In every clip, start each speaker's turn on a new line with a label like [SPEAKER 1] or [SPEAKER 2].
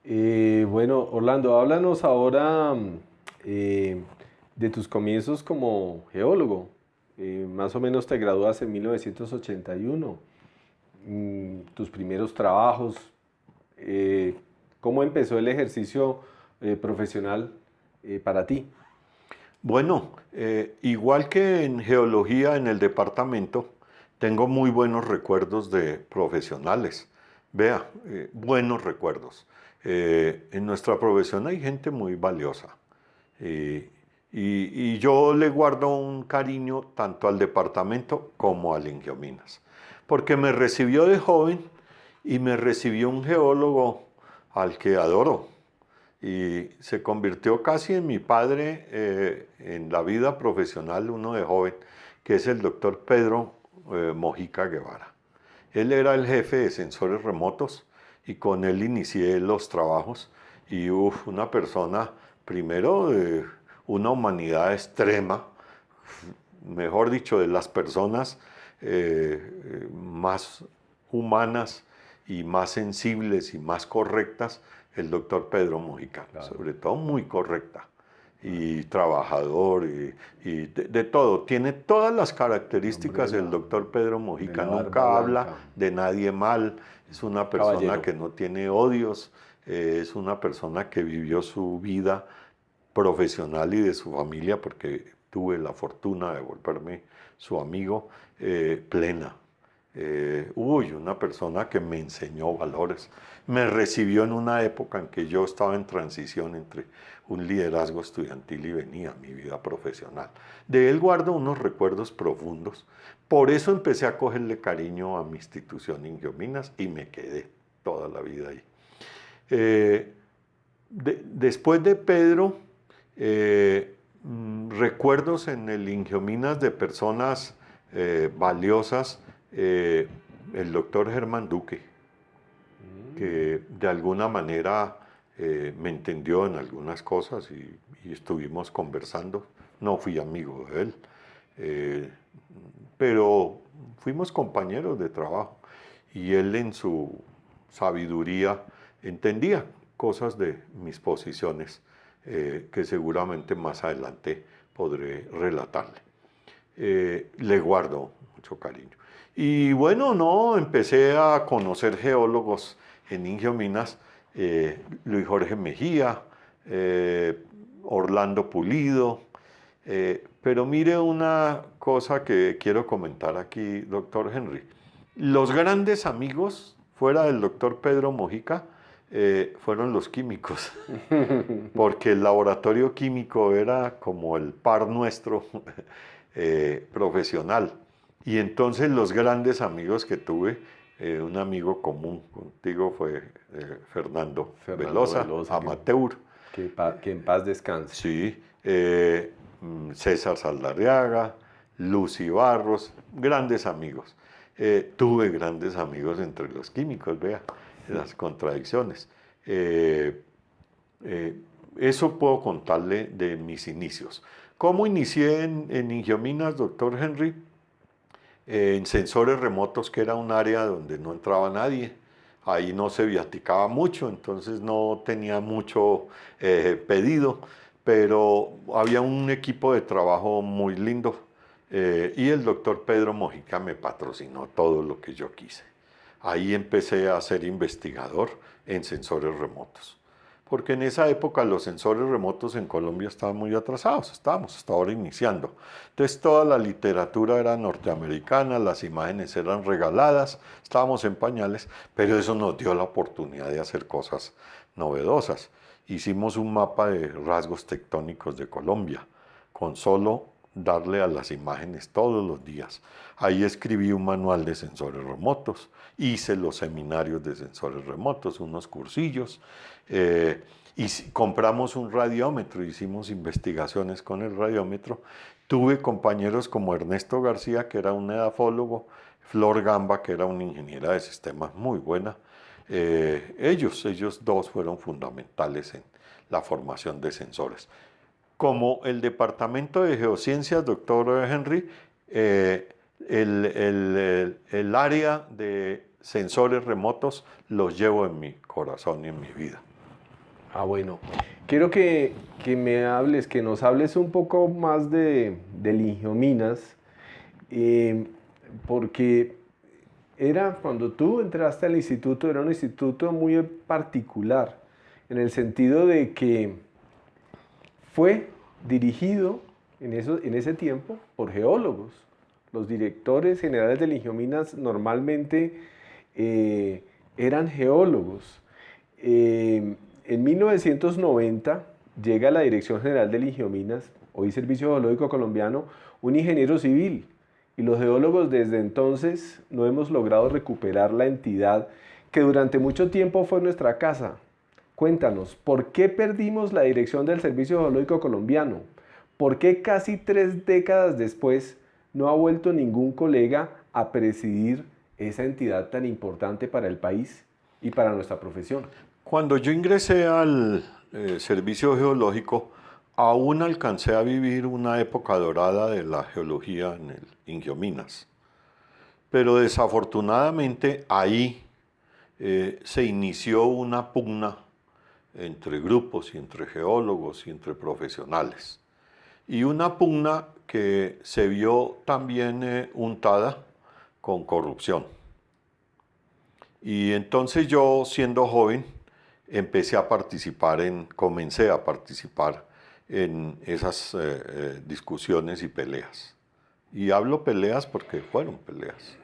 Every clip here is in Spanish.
[SPEAKER 1] Bueno, Orlando, háblanos ahora eh, de tus comienzos como geólogo. Más o menos te gradúas en 1981. Tus primeros trabajos. eh, ¿Cómo empezó el ejercicio profesional para ti?
[SPEAKER 2] Bueno, igual que en geología en el departamento, tengo muy buenos recuerdos de profesionales. Vea, buenos recuerdos. En nuestra profesión hay gente muy valiosa. eh, y yo le guardo un cariño tanto al departamento como al Ingiominas. Porque me recibió de joven y me recibió un geólogo al que adoro y se convirtió casi en mi padre en la vida profesional, uno de joven, que es el doctor Pedro Mojica Guevara. Él era el jefe de sensores remotos y con él inicié los trabajos y una persona, primero, de una humanidad extrema, mejor dicho, de las personas más humanas y más sensibles y más correctas, el doctor Pedro Mujica,
[SPEAKER 1] Claro,
[SPEAKER 2] sobre todo muy correcta
[SPEAKER 1] claro.
[SPEAKER 2] y trabajador y de todo. Tiene todas las
[SPEAKER 1] El hombre
[SPEAKER 2] características el doctor Pedro
[SPEAKER 1] de
[SPEAKER 2] Mujica.
[SPEAKER 1] la barba
[SPEAKER 2] Nunca habla
[SPEAKER 1] blanca.
[SPEAKER 2] de nadie mal, es una persona
[SPEAKER 1] Caballero.
[SPEAKER 2] que no tiene odios, es una persona que vivió su vida profesional y de su familia, porque tuve la fortuna de volverme su amigo, plena. Una persona que me enseñó valores, me recibió en una época en que yo estaba en transición entre un liderazgo estudiantil y venía mi vida profesional. De él guardo unos recuerdos profundos, por eso empecé a cogerle cariño a mi institución Ingiominas y me quedé toda la vida ahí. Eh, Después de Pedro, recuerdos en el Ingiominas de personas valiosas, eh, el doctor Germán Duque,
[SPEAKER 1] Mm,
[SPEAKER 2] que de alguna manera me entendió en algunas cosas y estuvimos conversando. No fui amigo de él, eh, pero fuimos compañeros de trabajo y él en su sabiduría entendía cosas de mis posiciones que seguramente más adelante podré relatarle. Le guardo mucho cariño. Y bueno, no, empecé a conocer geólogos en Ingio Minas, Luis Jorge Mejía, Orlando Pulido. Pero mire una cosa que quiero comentar aquí, doctor Henry. Los grandes amigos, fuera del doctor Pedro Mojica, fueron los químicos, porque el laboratorio químico era como el par nuestro profesional. Y entonces los grandes amigos que tuve, un amigo común contigo fue Fernando
[SPEAKER 1] Fernando
[SPEAKER 2] Velosa,
[SPEAKER 1] Velosa,
[SPEAKER 2] amateur,
[SPEAKER 1] que en paz descanse.
[SPEAKER 2] sí, César Saldarriaga, Lucy Barros, grandes amigos. Tuve grandes amigos entre los químicos, vea, las contradicciones. Eh, eh, Eso puedo contarle de mis inicios. ¿Cómo inicié en Ingiominas, doctor Henry? En sensores remotos, que era un área donde no entraba nadie. Ahí no se viaticaba mucho, entonces no tenía mucho pedido, pero había un equipo de trabajo muy lindo y el doctor Pedro Mojica me patrocinó todo lo que yo quise. Ahí empecé a ser investigador en sensores remotos porque en esa época los sensores remotos en Colombia estaban muy atrasados, estábamos hasta ahora iniciando. Entonces toda la literatura era norteamericana, las imágenes eran regaladas, estábamos en pañales, pero eso nos dio la oportunidad de hacer cosas novedosas. Hicimos un mapa de rasgos tectónicos de Colombia, con solo darle a las imágenes todos los días. Ahí escribí un manual de sensores remotos, hice los seminarios de sensores remotos, unos cursillos, y compramos un radiómetro, hicimos investigaciones con el radiómetro. Tuve compañeros como Ernesto García, que era un edafólogo, Flor Gamba, que era una ingeniera de sistemas muy buena. Ellos dos fueron fundamentales en la formación de sensores. Como el Departamento de Geociencias, doctor Henry, eh, el área de sensores remotos los llevo en mi corazón y en mi vida.
[SPEAKER 1] Ah, bueno. Quiero que me hables, que nos hables un poco más del Ingiominas, eh, porque cuando tú entraste al instituto, era un instituto muy particular, en el sentido de que fue dirigido en ese tiempo por geólogos. Los directores generales del Ingiominas normalmente eran geólogos. En 1990 llega a la Dirección General del Ingiominas, hoy Servicio Geológico Colombiano, un ingeniero civil. Y los geólogos desde entonces no hemos logrado recuperar la entidad que durante mucho tiempo fue nuestra casa. Cuéntanos, ¿por qué perdimos la dirección del Servicio Geológico Colombiano? ¿Por qué casi 3 décadas después no ha vuelto ningún colega a presidir esa entidad tan importante para el país y para nuestra profesión?
[SPEAKER 2] Cuando yo ingresé al servicio geológico, aún alcancé a vivir una época dorada de la geología en el Ingiominas. Pero desafortunadamente ahí se inició una pugna entre grupos y entre geólogos y entre profesionales. Y una pugna que se vio también untada con corrupción. Y entonces yo, siendo joven, comencé a participar en esas discusiones y peleas. Y hablo peleas porque fueron peleas.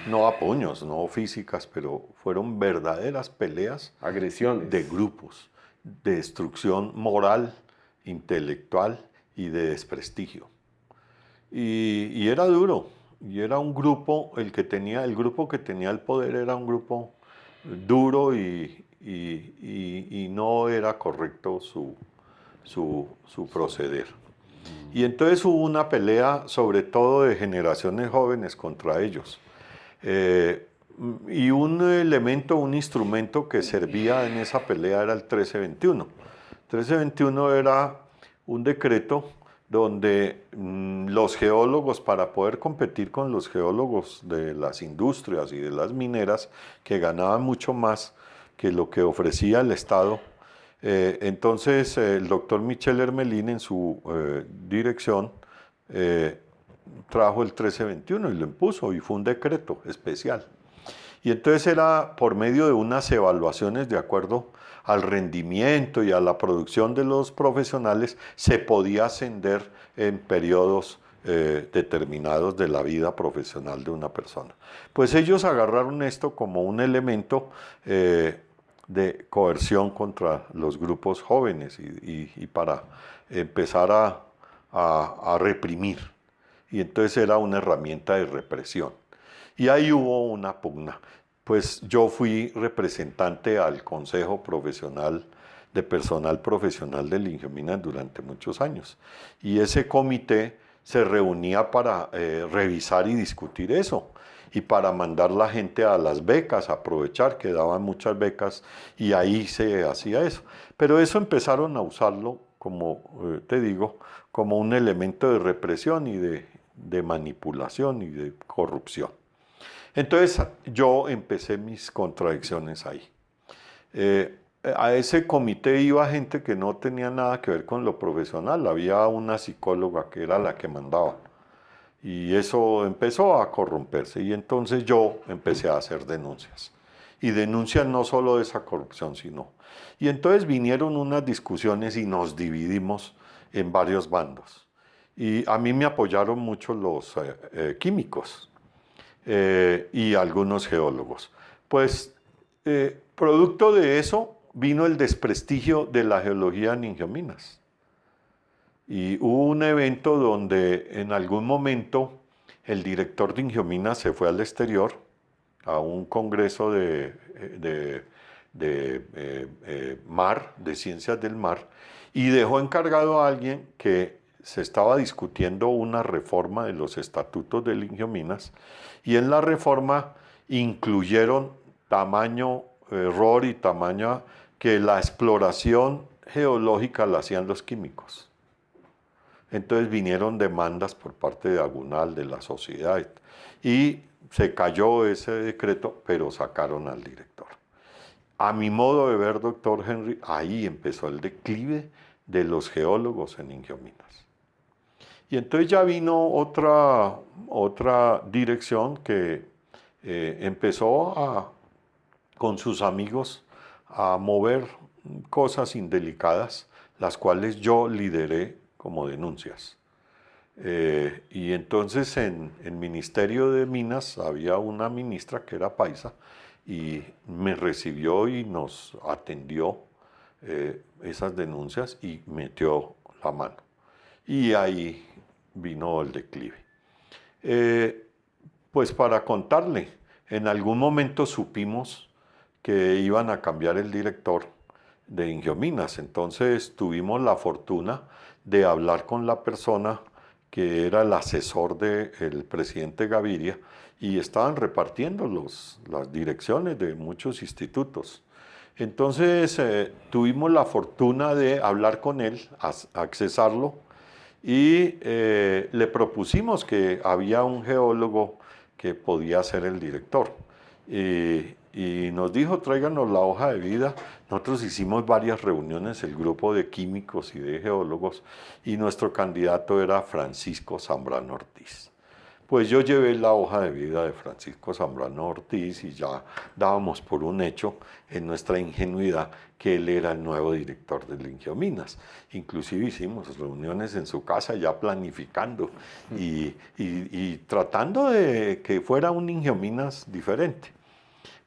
[SPEAKER 2] No a puños, no físicas, pero fueron verdaderas peleas
[SPEAKER 1] Agresiones.
[SPEAKER 2] de grupos, de destrucción moral, intelectual y de desprestigio. Y era duro, y era un grupo, el grupo que tenía el poder era un grupo duro y no era correcto su proceder. Y entonces hubo una pelea, sobre todo de generaciones jóvenes contra ellos. Y un elemento, un instrumento que servía en esa pelea era el 1321. El 1321 era un decreto donde los geólogos, para poder competir con los geólogos de las industrias y de las mineras, que ganaban mucho más que lo que ofrecía el Estado, entonces el doctor Michel Hermelín en su dirección trajo el 1321 y lo impuso, y fue un decreto especial. Y entonces era por medio de unas evaluaciones de acuerdo al rendimiento y a la producción de los profesionales, se podía ascender en periodos determinados de la vida profesional de una persona. Pues ellos agarraron esto como un elemento de coerción contra los grupos jóvenes y para empezar a reprimir. Y entonces era una herramienta de represión. Y ahí hubo una pugna. Pues yo fui representante al Consejo Profesional de Personal Profesional del Ingiominas durante muchos años. Y ese comité se reunía para revisar y discutir eso. Y para mandar la gente a las becas, aprovechar que daban muchas becas, y ahí se hacía eso. Pero eso empezaron a usarlo, como te digo, como un elemento de represión y de manipulación y de corrupción. Entonces yo empecé mis contradicciones ahí. A ese comité iba gente que no tenía nada que ver con lo profesional. Había una psicóloga que era la que mandaba. Y eso empezó a corromperse. Y entonces yo empecé a hacer denuncias. Y denuncias no solo de esa corrupción, sino... Y entonces vinieron unas discusiones y nos dividimos en varios bandos. Y a mí me apoyaron mucho los químicos. Y algunos geólogos. Pues producto de eso vino el desprestigio de la geología en Ingiominas. Y hubo un evento donde en algún momento el director de Ingiominas se fue al exterior a un congreso de mar, de ciencias del mar, y dejó encargado a alguien que se estaba discutiendo una reforma de los estatutos del Ingiominas, y en la reforma incluyeron tamaño error y tamaño que la exploración geológica la hacían los químicos. Entonces vinieron demandas por parte de Agunal, de la sociedad, y se cayó ese decreto, pero sacaron al director. A mi modo de ver, doctor Henry, ahí empezó el declive de los geólogos en Ingiominas. Y entonces ya vino otra dirección que empezó con sus amigos a mover cosas indelicadas, las cuales yo lideré como denuncias. Y entonces en el Ministerio de Minas había una ministra que era paisa y me recibió y nos atendió esas denuncias y metió la mano. Y ahí vino el declive. Pues para contarle, en algún momento supimos que iban a cambiar el director de Ingiominas, entonces tuvimos la fortuna de hablar con la persona que era el asesor del presidente Gaviria y estaban repartiendo las direcciones de muchos institutos. Entonces tuvimos la fortuna de hablar con él, accesarlo, y le propusimos que había un geólogo que podía ser el director. Y nos dijo, tráiganos la hoja de vida. Nosotros hicimos varias reuniones, el grupo de químicos y de geólogos, y nuestro candidato era Francisco Zambrano Ortiz. Pues yo llevé la hoja de vida de Francisco Zambrano Ortiz y ya dábamos por un hecho en nuestra ingenuidad que él era el nuevo director del Ingiominas. Inclusive hicimos reuniones en su casa ya planificando y tratando de que fuera un Ingiominas diferente.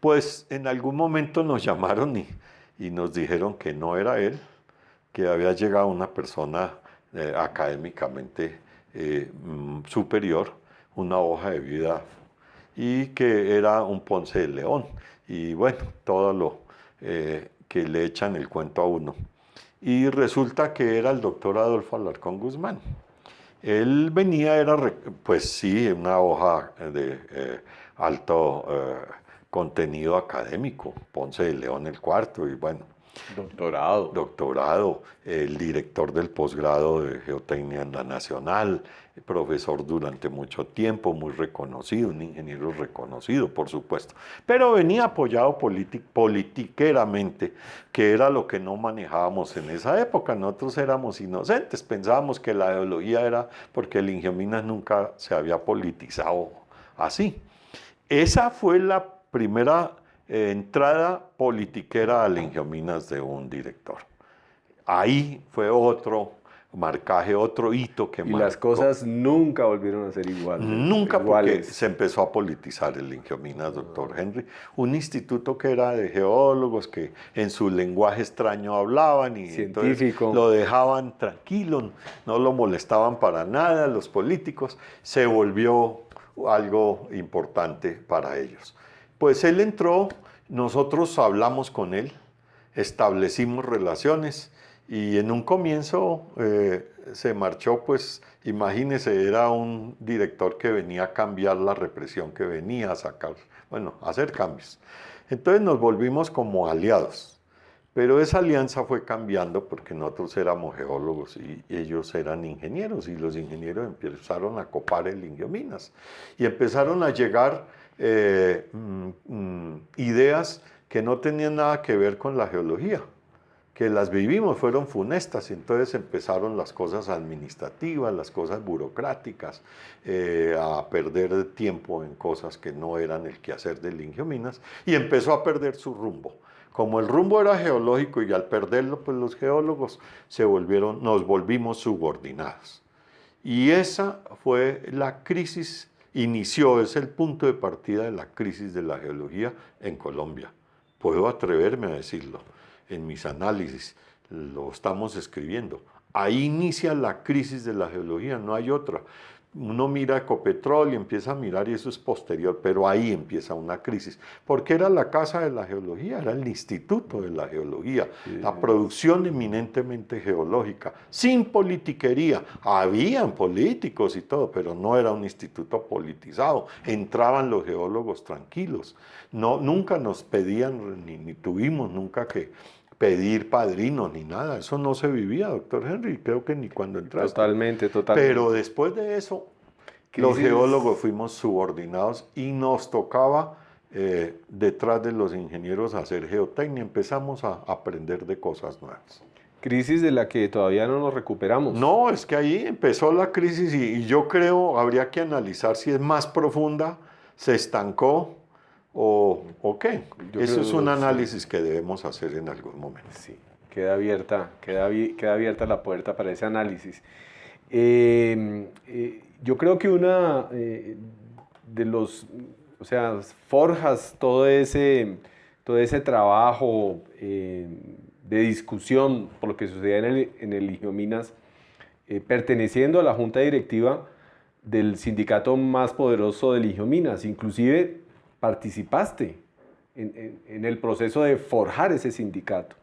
[SPEAKER 2] Pues en algún momento nos llamaron y nos dijeron que no era él, que había llegado una persona académicamente superior, una hoja de vida, y que era un Ponce de León. Y bueno, todo lo que le echan el cuento a uno. Y resulta que era el doctor Adolfo Alarcón Guzmán. Él venía, pues sí, una hoja de alto contenido académico, Ponce de León el cuarto, y bueno. Doctorado, el director del posgrado de Geotecnia en la Nacional, profesor durante mucho tiempo, muy reconocido, un ingeniero reconocido, por supuesto. Pero venía apoyado politiqueramente, que era lo que no manejábamos en esa época. Nosotros éramos inocentes, pensábamos que la geología era porque el Ingiominas nunca se había politizado así. Esa fue la primera entrada politiquera al Ingiominas de un director. Ahí fue otro marcaje, otro hito que
[SPEAKER 1] marcó. Y las cosas nunca volvieron a ser iguales.
[SPEAKER 2] Nunca, porque se empezó a politizar el Ingiominas, doctor Henry. Un instituto que era de geólogos que en su lenguaje extraño hablaban y
[SPEAKER 1] científico.
[SPEAKER 2] Lo dejaban tranquilo, no lo molestaban para nada los políticos. Se volvió algo importante para ellos. Pues él entró, nosotros hablamos con él, establecimos relaciones y en un comienzo se marchó, pues imagínese, era un director que venía a cambiar la represión que venía a sacar, bueno, a hacer cambios. Entonces nos volvimos como aliados, pero esa alianza fue cambiando porque nosotros éramos geólogos y ellos eran ingenieros y los ingenieros empezaron a copar el Ingiominas y empezaron a llegar ideas que no tenían nada que ver con la geología, que las vivimos, fueron funestas, y entonces empezaron las cosas administrativas, las cosas burocráticas, a perder tiempo en cosas que no eran el quehacer del Ingiominas, y empezó a perder su rumbo. Como el rumbo era geológico y al perderlo, pues los geólogos nos volvimos subordinados. Y esa fue la crisis, es el punto de partida de la crisis de la geología en Colombia. Puedo atreverme a decirlo, en mis análisis lo estamos escribiendo. Ahí inicia la crisis de la geología, no hay otra. Uno mira Ecopetrol y empieza a mirar y eso es posterior, pero ahí empieza una crisis, porque era la casa de la geología, era el instituto de la geología, la producción eminentemente geológica, sin politiquería. Habían políticos y todo, pero no era un instituto politizado, entraban los geólogos tranquilos, nunca nos pedían, ni tuvimos nunca que pedir padrinos ni nada, eso no se vivía, doctor Henry, creo que ni cuando entraste.
[SPEAKER 1] Totalmente.
[SPEAKER 2] Pero después de eso, los geólogos fuimos subordinados y nos tocaba detrás de los ingenieros a hacer geotecnia, empezamos a aprender de cosas nuevas.
[SPEAKER 1] Crisis de la que todavía no nos recuperamos.
[SPEAKER 2] No, es que ahí empezó la crisis y yo creo habría que analizar si es más profunda, se estancó o qué. Eso es un análisis que debemos hacer en algún momento.
[SPEAKER 1] Sí, queda abierta la puerta para ese análisis. Yo creo que una de los, o sea, forjas todo ese trabajo de discusión por lo que sucedía en el Ligiominas, perteneciendo a la junta directiva del sindicato más poderoso de Ligiominas. Inclusive participaste en el proceso de forjar ese sindicato.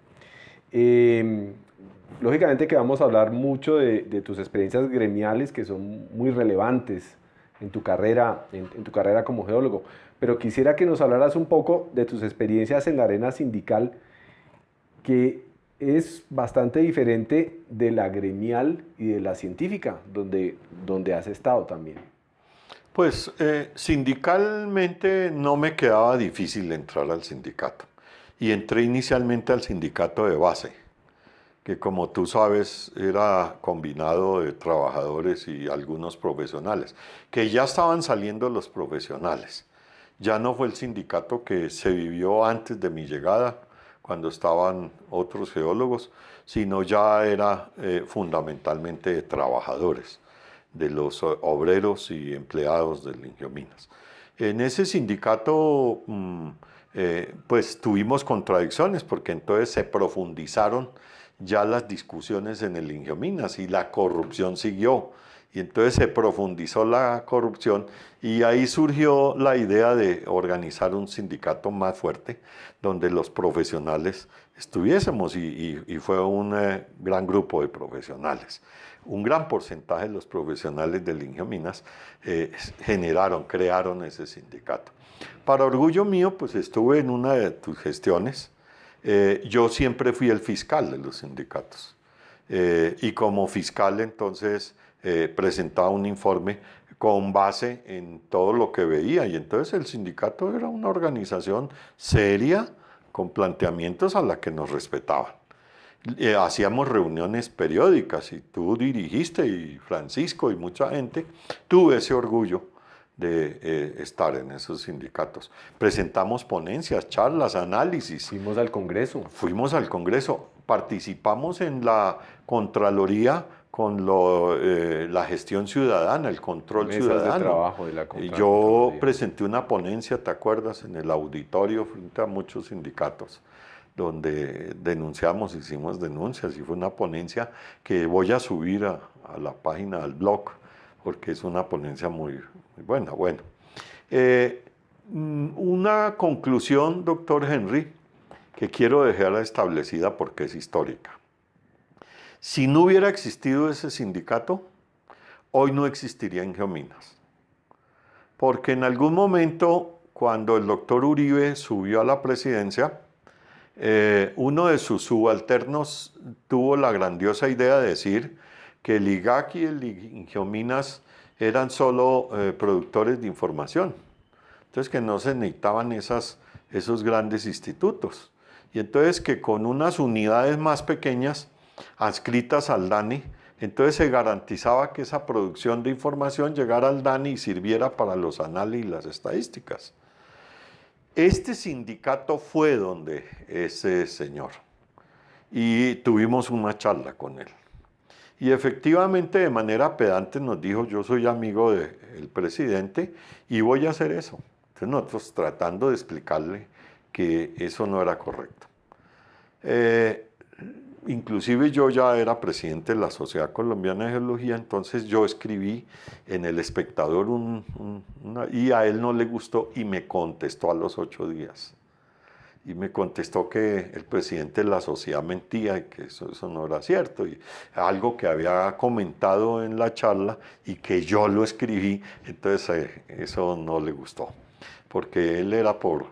[SPEAKER 1] Lógicamente que vamos a hablar mucho de tus experiencias gremiales, que son muy relevantes en tu carrera como geólogo, pero quisiera que nos hablaras un poco de tus experiencias en la arena sindical, que es bastante diferente de la gremial y de la científica, donde has estado también.
[SPEAKER 2] Pues sindicalmente no me quedaba difícil entrar al sindicato. Y entré inicialmente al sindicato de base, que como tú sabes era combinado de trabajadores y algunos profesionales, que ya estaban saliendo los profesionales. Ya no fue el sindicato que se vivió antes de mi llegada, cuando estaban otros geólogos, sino ya era fundamentalmente de trabajadores, de los obreros y empleados del Ligiominas. En ese sindicato pues tuvimos contradicciones, porque entonces se profundizaron ya las discusiones en el Ligiominas y la corrupción siguió. Y entonces se profundizó la corrupción y ahí surgió la idea de organizar un sindicato más fuerte donde los profesionales estuviésemos y fue un gran grupo de profesionales. Un gran porcentaje de los profesionales del Ligiominas crearon ese sindicato. Para orgullo mío, pues estuve en una de tus gestiones. Yo siempre fui el fiscal de los sindicatos y como fiscal entonces presentaba un informe con base en todo lo que veía y entonces el sindicato era una organización seria con planteamientos a la que nos respetaban. Hacíamos reuniones periódicas y tú dirigiste y Francisco y mucha gente, tuve ese orgullo de estar en esos sindicatos. Presentamos ponencias, charlas, análisis.
[SPEAKER 1] Fuimos al Congreso.
[SPEAKER 2] Fuimos al Congreso, participamos en la Contraloría con la gestión ciudadana, el control ciudadano.
[SPEAKER 1] De trabajo de la Contraloría.
[SPEAKER 2] Yo presenté una ponencia, ¿te acuerdas?, en el auditorio frente a muchos sindicatos, donde hicimos denuncias y fue una ponencia que voy a subir a la página del blog, porque es una ponencia muy buena. Bueno, una conclusión, doctor Henry, que quiero dejar establecida porque es histórica. Si no hubiera existido ese sindicato, hoy no existiría en Geominas. Porque en algún momento, cuando el doctor Uribe subió a la presidencia, uno de sus subalternos tuvo la grandiosa idea de decir que el IGAC y el Geominas eran solo productores de información. Entonces que no se necesitaban esos grandes institutos. Y entonces que con unas unidades más pequeñas, adscritas al DANI, entonces se garantizaba que esa producción de información llegara al DANI y sirviera para los análisis y las estadísticas. Este sindicato fue donde ese señor y tuvimos una charla con él. Y efectivamente de manera pedante nos dijo: yo soy amigo del presidente y voy a hacer eso. Entonces nosotros tratando de explicarle que eso no era correcto. Inclusive yo ya era presidente de la Sociedad Colombiana de Geología, entonces yo escribí en El Espectador y a él no le gustó y me contestó a los 8 días. Y me contestó que el presidente de la sociedad mentía y que eso no era cierto. Y algo que había comentado en la charla y que yo lo escribí, entonces eso no le gustó. Porque él era por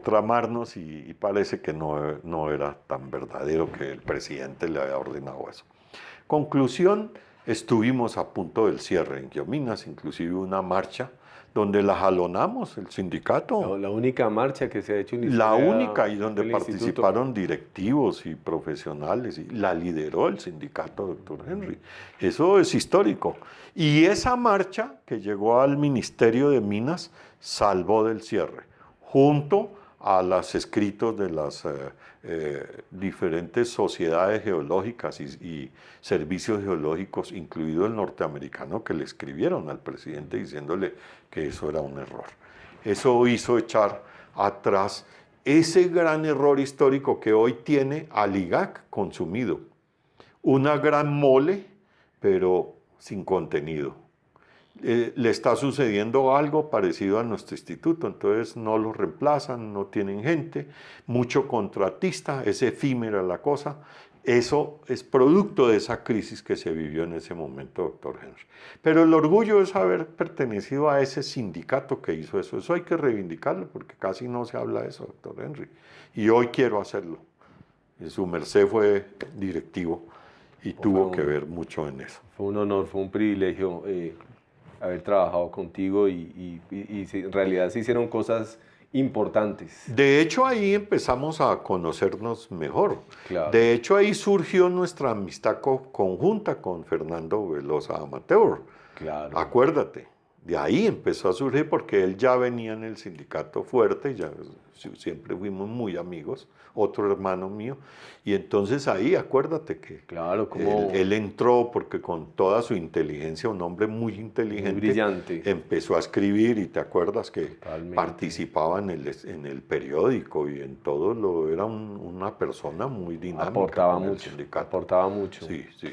[SPEAKER 2] tramarnos y parece que no era tan verdadero que el presidente le había ordenado eso. Conclusión, estuvimos a punto del cierre en Geominas, inclusive una marcha donde la jalonamos, el sindicato.
[SPEAKER 1] La única marcha que se ha hecho en
[SPEAKER 2] La
[SPEAKER 1] historia
[SPEAKER 2] única, y donde
[SPEAKER 1] del instituto.
[SPEAKER 2] participaron directivos y profesionales, y la lideró el sindicato, doctor Henry. Eso es histórico. Y esa marcha que llegó al Ministerio de Minas salvó del cierre, junto a los escritos de las diferentes sociedades geológicas y servicios geológicos, incluido el norteamericano, que le escribieron al presidente diciéndole que eso era un error. Eso hizo echar atrás ese gran error histórico que hoy tiene al IGAC consumido. Una gran mole, pero sin contenido. Le está sucediendo algo parecido a nuestro instituto, entonces no lo reemplazan, no tienen gente, mucho contratista, es efímera la cosa. Eso es producto de esa crisis que se vivió en ese momento, doctor Henry. Pero el orgullo es haber pertenecido a ese sindicato que hizo eso. Eso hay que reivindicarlo porque casi no se habla de eso, doctor Henry. Y hoy quiero hacerlo. Su merced fue directivo y tuvo que ver mucho en eso.
[SPEAKER 1] Fue un honor, fue un privilegio haber trabajado contigo y en realidad se hicieron cosas importantes.
[SPEAKER 2] De hecho, ahí empezamos a conocernos mejor.
[SPEAKER 1] Claro.
[SPEAKER 2] De hecho, ahí surgió nuestra amistad conjunta con Fernando Velosa Amateur.
[SPEAKER 1] Claro.
[SPEAKER 2] Acuérdate, de ahí empezó a surgir porque él ya venía en el sindicato fuerte, ya siempre fuimos muy amigos, otro hermano mío, y entonces ahí acuérdate que
[SPEAKER 1] claro, como
[SPEAKER 2] él entró porque con toda su inteligencia, un hombre muy inteligente,
[SPEAKER 1] muy brillante,
[SPEAKER 2] empezó a escribir y te acuerdas que
[SPEAKER 1] totalmente
[SPEAKER 2] participaba en el periódico y en todo, era una persona muy dinámica.
[SPEAKER 1] Aportaba
[SPEAKER 2] con el
[SPEAKER 1] mucho,
[SPEAKER 2] sindicato.
[SPEAKER 1] aportaba mucho.
[SPEAKER 2] Sí, sí.